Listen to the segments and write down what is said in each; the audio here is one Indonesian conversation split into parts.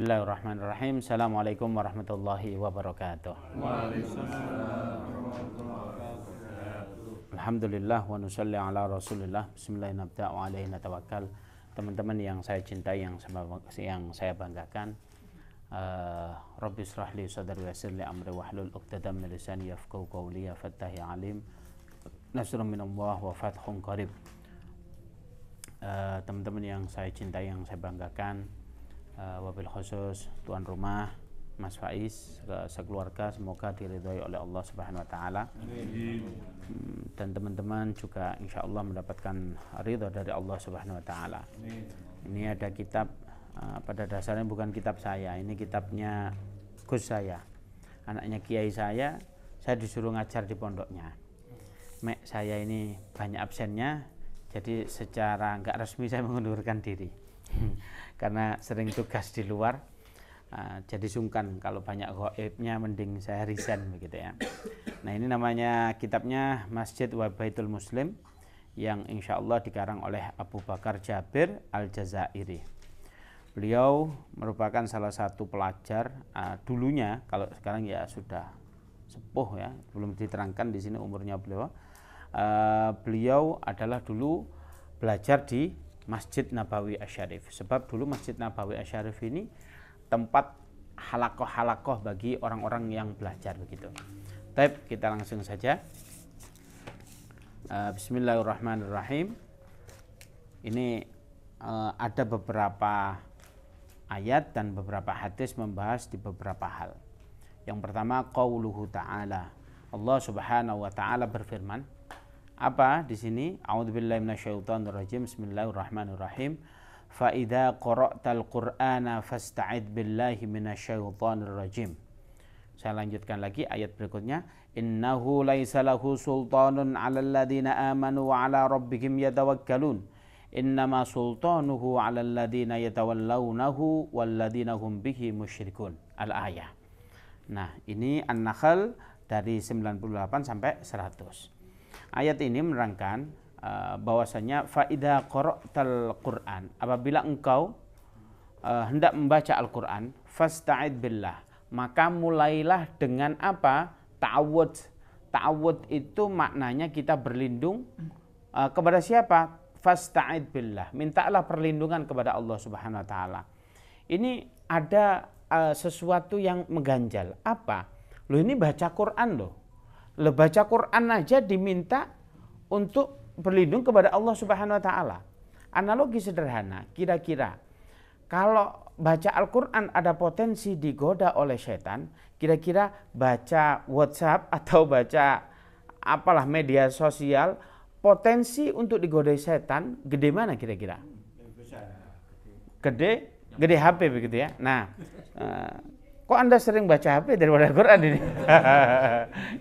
Bismillahirrahmanirrahim. Assalamualaikum warahmatullahi wabarakatuh. Alhamdulillah wa nusalli ala rasulillah. Bismillahirrahmanirrahim wa alaihi natawakkal. Teman-teman yang saya cintai, yang saya banggakan, Rabbi israh li sadri wa yassir li amri wahlul 'uqdatam min lisani yafqahu qawli. Ya Fattah ya Alim, nasrun minallah wa fathun qarib. Teman-teman yang saya cintai, yang saya banggakan, wabil khusus tuan rumah Mas Faiz, sekeluarga semoga diridhoi oleh Allah Subhanahu wa taala. Dan teman-teman juga insya Allah mendapatkan ridho dari Allah Subhanahu wa taala. Ini ada kitab, pada dasarnya bukan kitab saya, ini kitabnya Gus saya, anaknya kiai saya disuruh ngajar di pondoknya. Mek saya ini banyak absennya, jadi secara enggak resmi saya mengundurkan diri karena sering tugas di luar, jadi sungkan kalau banyak ghaibnya, mending saya resign begitu ya. Nah, ini namanya kitabnya Masjid wa Baitul Muslim, yang insya Allah dikarang oleh Abu Bakar Jabir Al-Jazairi. Beliau merupakan salah satu pelajar dulunya, kalau sekarang ya sudah sepuh ya, belum diterangkan di sini umurnya beliau. Beliau adalah dulu belajar di Masjid Nabawi Asy-Syarif, sebab dulu Masjid Nabawi Asy-Syarif ini tempat halakoh-halakoh bagi orang-orang yang belajar begitu. Baik, kita langsung saja. Bismillahirrahmanirrahim. Ini ada beberapa ayat dan beberapa hadis membahas di beberapa hal. Yang pertama, qauluhu ta'ala. Allah Subhanahu wa taala berfirman. Apa di sini? A'udzubillahi minasyaitonirrajim. Bismillahirrahmanirrahim. Fa idza qara'tal Qur'ana fasta'id billahi minasyaitonirrajim. Saya lanjutkan lagi ayat berikutnya. Innahu laisa lahu sultanun 'alal ladzina amanu wa 'ala rabbihim yatawakkalun. Innama sultanuhu 'alal ladzina yatawallawnahu wal ladzina hum bihi musyrikun. Al-ayah. Nah, ini An-Nahl dari 98 sampai 100. Ayat ini menerangkan bahwasanya faida qara'tal Qur'an, apabila engkau hendak membaca Al-Qur'an, fasta'id billah, maka mulailah dengan apa? Ta'awud. Ta'awud itu maknanya kita berlindung kepada siapa? Fasta'id billah, mintalah perlindungan kepada Allah Subhanahu wa taala. Ini ada sesuatu yang mengganjal. Apa? Loh, ini baca Quran loh. Baca Quran aja diminta untuk berlindung kepada Allah Subhanahu wa taala. Analogi sederhana, kira-kira kalau baca Al-Qur'an ada potensi digoda oleh setan, kira-kira baca WhatsApp atau baca apalah media sosial, potensi untuk digodai setan gede mana kira-kira? Gede HP begitu ya. Nah, kok Anda sering baca HP daripada Quran ini?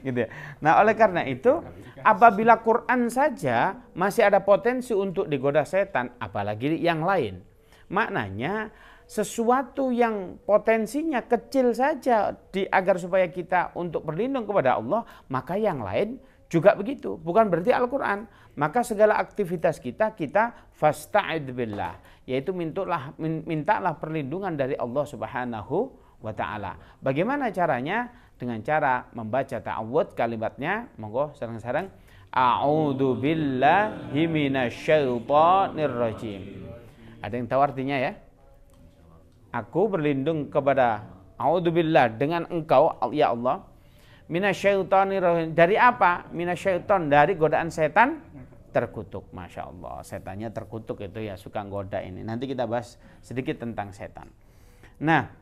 Gitu ya. Nah, oleh karena itu, apabila Quran saja masih ada potensi untuk digoda setan, apalagi yang lain. Maknanya sesuatu yang potensinya kecil saja agar supaya kita untuk berlindung kepada Allah, maka yang lain juga begitu. Bukan berarti Al-Quran. Maka segala aktivitas kita fasta'id billah, yaitu mintalah perlindungan dari Allah Subhanahu wa ta'ala. Bagaimana caranya? Dengan cara membaca ta'awud, kalimatnya monggo sareng-sareng. A'udzu billahi minasyaitonir rajim. Ada yang tahu artinya ya? Aku berlindung kepada a'udzubillah, dengan engkau ya Allah, minasyaitonir rajim. Dari apa? Minasyaiton, dari godaan setan terkutuk. Masya Allah, setannya terkutuk itu ya, suka goda ini. Nanti kita bahas sedikit tentang setan. Nah,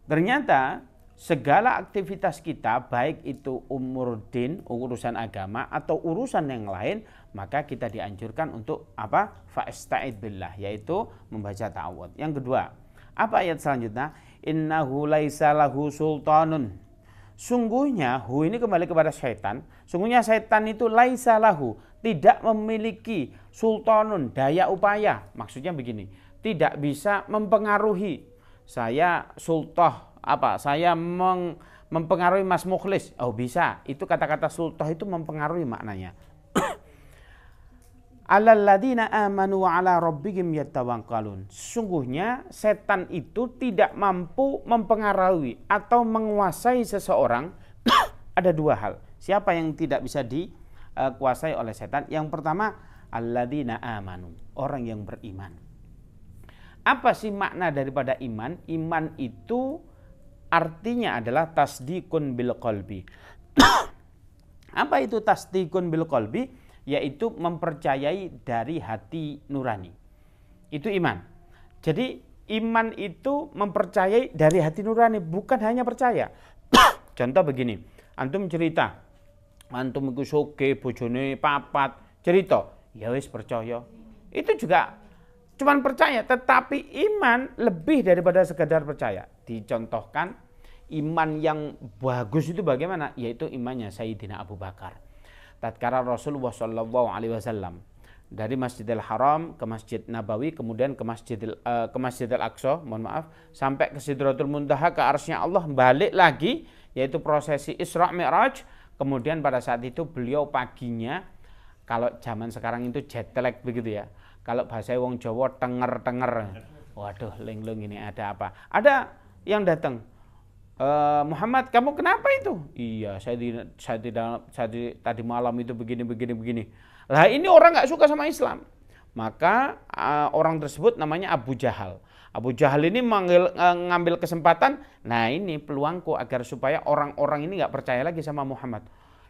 ternyata segala aktivitas kita, baik itu umur din, urusan agama, atau urusan yang lain, maka kita dianjurkan untuk apa? Fasta'id billah, yaitu membaca ta'awud. Yang kedua, apa ayat selanjutnya? Innahu laisa lahu sultanun. Sungguhnya, hu ini kembali kepada syaitan. Sungguhnya syaitan itu laisa lahu, tidak memiliki sultanun, daya upaya. Maksudnya begini, tidak bisa mempengaruhi. Saya sultah apa? Saya mempengaruhi Mas Mukhlis. Oh bisa. Itu kata-kata sultah itu mempengaruhi maknanya. Alladzina amanu wa ala rabbihim yatawakkalun. Sesungguhnya setan itu tidak mampu mempengaruhi atau menguasai seseorang. Ada dua hal. Siapa yang tidak bisa dikuasai oleh setan? Yang pertama, alladzina amanu, orang yang beriman. Apa sih makna daripada iman? Iman itu artinya adalah tasdikun bil qalbi. Apa itu tasdikun bil qalbi? Yaitu mempercayai dari hati nurani. Itu iman. Jadi iman itu mempercayai dari hati nurani, bukan hanya percaya. Contoh begini, antum cerita, antum iku soge bojone papat, cerita, ya wis percaya. Itu juga cuman percaya, tetapi iman lebih daripada sekadar percaya. Dicontohkan iman yang bagus itu bagaimana? Yaitu imannya Sayyidina Abu Bakar. Tatkala Rasulullah SAW dari Masjidil Haram ke Masjid Nabawi, kemudian ke Masjidil Aqsa, mohon maaf, sampai ke Sidratul Muntaha, ke arsy-Nya Allah, balik lagi, yaitu prosesi Isra Mi'raj. Kemudian pada saat itu beliau paginya, kalau zaman sekarang itu jet lag begitu ya, kalau bahasa wong Jawa tenger-tenger, waduh linglung ini ada apa? Ada yang datang, Muhammad, kamu kenapa itu? Iya, saya tadi malam itu begini. Lah ini orang nggak suka sama Islam. Maka orang tersebut namanya Abu Jahal. Abu Jahal ini ngambil kesempatan. Nah ini peluangku agar supaya orang-orang ini nggak percaya lagi sama Muhammad.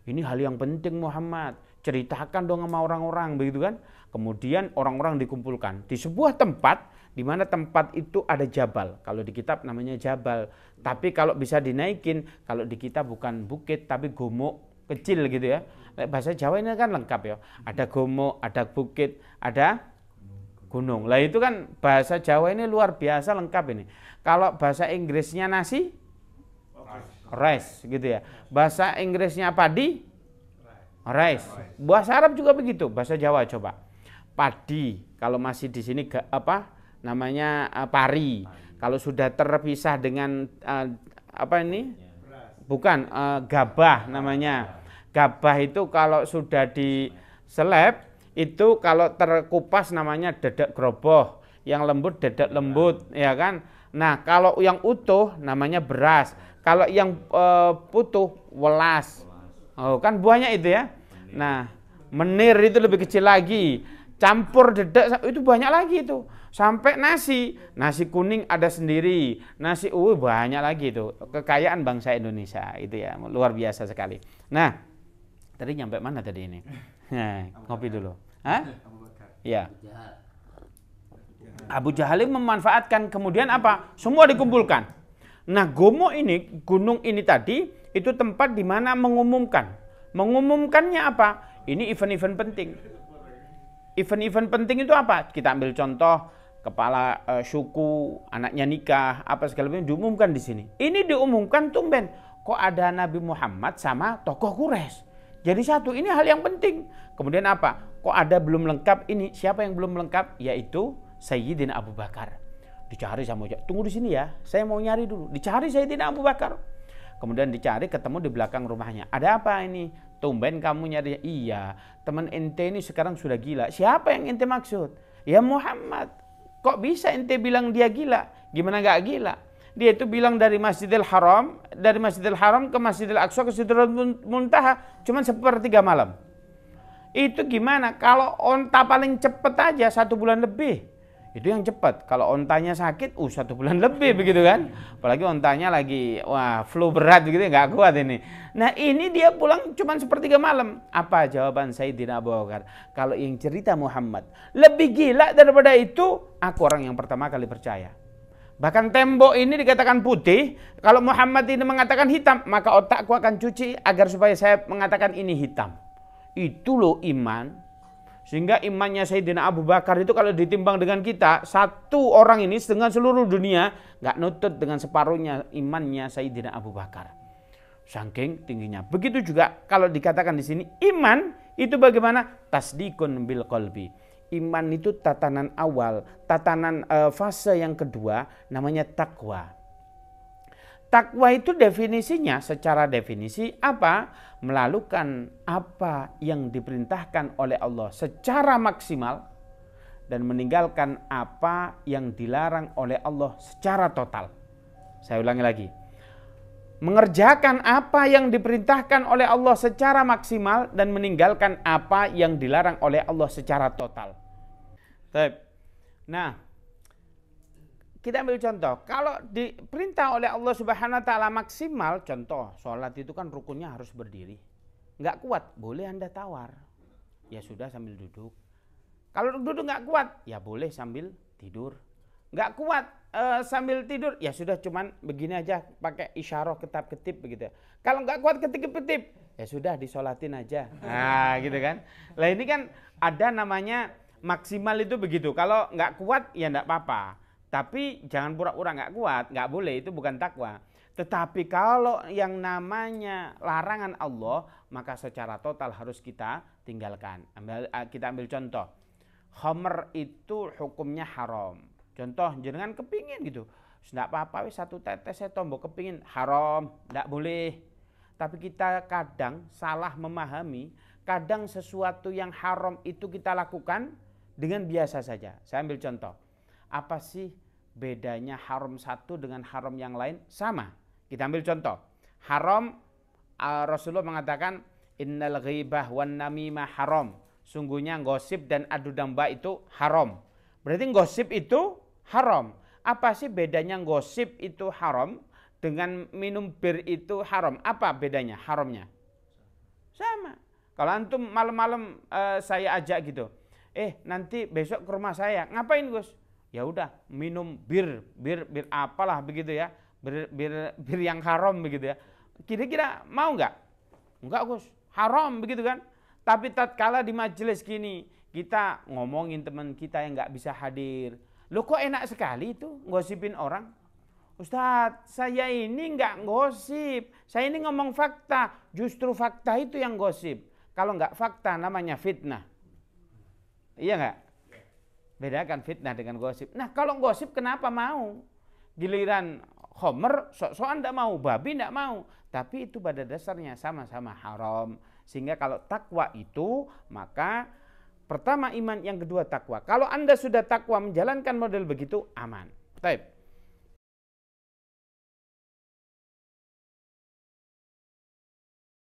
Ini hal yang penting Muhammad. Ceritakan dong sama orang-orang, begitu kan? Kemudian orang-orang dikumpulkan di sebuah tempat, di mana tempat itu ada jabal. Kalau di kitab namanya jabal. Tapi kalau bisa dinaikin, kalau di kitab bukan bukit tapi gumuk kecil gitu ya. Bahasa Jawa ini kan lengkap ya. Ada gumuk, ada bukit, ada gunung. Lah itu kan bahasa Jawa ini luar biasa lengkap ini. Kalau bahasa Inggrisnya nasi, rice gitu ya. Bahasa Inggrisnya padi, rice. Bahasa Arab juga begitu. Bahasa Jawa coba. Padi, kalau masih di sini namanya pari. Kalau sudah terpisah dengan bukan gabah namanya. Gabah itu kalau sudah diseleb itu kalau terkupas namanya dedek geroboh, yang lembut dedek lembut, ya kan? Nah, kalau yang utuh namanya beras. Kalau yang putuh welas. Oh, kan buahnya itu ya. Nah, menir itu lebih kecil lagi. Campur dedek itu banyak lagi itu. Sampai nasi kuning ada sendiri, nasi banyak lagi itu. Kekayaan bangsa Indonesia itu ya, luar biasa sekali. Nah, tadi nyampe mana tadi ini? Nah, ngopi dulu. Hah? Ya. Abu Jahal memanfaatkan, kemudian apa? Semua dikumpulkan. Nah, gunung ini tadi itu tempat di mana mengumumkan. Mengumumkannya apa? Ini event-event penting. Event-event penting itu apa? Kita ambil contoh kepala suku, anaknya nikah, apa segala macam diumumkan di sini. Ini diumumkan tumben. Kok ada Nabi Muhammad sama tokoh Quraisy? Jadi satu, ini hal yang penting. Kemudian apa? Kok ada belum lengkap ini? Siapa yang belum lengkap? Yaitu Sayyidina Abu Bakar. Dicari sama tunggu di sini ya. Saya mau nyari dulu. Dicari Sayyidina Abu Bakar. Kemudian dicari, ketemu di belakang rumahnya. Ada apa ini? Tumben kamu nyari. Iya, teman ente ini sekarang sudah gila. Siapa yang ente maksud? Ya Muhammad. Kok bisa ente bilang dia gila? Gimana gak gila? Dia itu bilang dari Masjidil Haram ke Masjidil Aqsa ke Sidratul Muntaha cuma 1/3 malam. Itu gimana? Kalau onta paling cepet aja 1 bulan lebih. Itu yang cepat. Kalau ontanya sakit, 1 bulan lebih begitu kan. Apalagi ontanya lagi flu berat begitu, nggak kuat ini. Nah ini dia pulang cuma 1/3 malam. Apa jawaban Sayyidina Abu Bakar? Kalau yang cerita Muhammad lebih gila daripada itu, aku orang yang pertama kali percaya. Bahkan tembok ini dikatakan putih, kalau Muhammad ini mengatakan hitam, maka otakku akan cuci agar supaya saya mengatakan ini hitam. Itu loh iman. Sehingga imannya Sayyidina Abu Bakar itu kalau ditimbang dengan kita, satu orang ini dengan seluruh dunia nggak nutut dengan separuhnya imannya Sayyidina Abu Bakar. Saking tingginya. Begitu juga kalau dikatakan di sini iman itu bagaimana? Tasdikun bil qalbi. Iman itu tatanan awal, tatanan fase yang kedua namanya takwa. takwa itu definisinya, secara definisi apa? Melakukan apa yang diperintahkan oleh Allah secara maksimal dan meninggalkan apa yang dilarang oleh Allah secara total. Saya ulangi lagi. Mengerjakan apa yang diperintahkan oleh Allah secara maksimal dan meninggalkan apa yang dilarang oleh Allah secara total. Nah, kita ambil contoh. Kalau diperintah oleh Allah Subhanahu wa taala maksimal, contoh, sholat itu kan rukunnya harus berdiri. Nggak kuat, boleh Anda tawar. Ya sudah sambil duduk. Kalau duduk nggak kuat, ya boleh sambil tidur. Nggak kuat sambil tidur, ya sudah cuman begini aja, pakai isyarah ketip-ketip begitu. Kalau nggak kuat ketip-ketip, ya sudah disolatin aja. Nah gitu kan. Lah ini kan ada namanya maksimal itu begitu. Kalau nggak kuat ya nggak apa-apa. Tapi jangan pura-pura nggak kuat, nggak boleh, itu bukan takwa. Tetapi kalau yang namanya larangan Allah, maka secara total harus kita tinggalkan. Kita ambil contoh. Khamr itu hukumnya haram. Contoh, jenengan kepingin gitu. Nggak apa-apa, satu tetes saya tombok kepingin. Haram, nggak boleh. Tapi kita kadang salah memahami, kadang sesuatu yang haram itu kita lakukan dengan biasa saja. Saya ambil contoh. Apa sih bedanya haram satu dengan haram yang lain? Sama. Kita ambil contoh. Haram, Rasulullah mengatakan, innal ghibah wan namimah haram. Sungguhnya gosip dan adu domba itu haram. Berarti gosip itu haram. Apa sih bedanya gosip itu haram dengan minum bir itu haram? Apa bedanya haramnya? Sama. Kalau antum malam-malam saya ajak gitu, nanti besok ke rumah saya, ngapain Gus? Ya udah minum bir apalah begitu ya, bir yang haram begitu ya. Kira-kira mau nggak? Enggak Gus, haram begitu kan? Tapi tatkala di majelis gini, kita ngomongin teman kita yang nggak bisa hadir. Loh kok enak sekali itu ngosipin orang? Ustadz, saya ini nggak gosip. Saya ini ngomong fakta. Justru fakta itu yang gosip. Kalau nggak fakta namanya fitnah. Iya nggak? Bedakan fitnah dengan gosip. Nah kalau gosip kenapa mau? Giliran khomer, sok-sokan nggak mau. Babi nggak mau. Tapi itu pada dasarnya sama-sama haram. Sehingga kalau takwa itu, maka pertama iman, yang kedua takwa. Kalau Anda sudah takwa menjalankan model begitu, aman. Baik.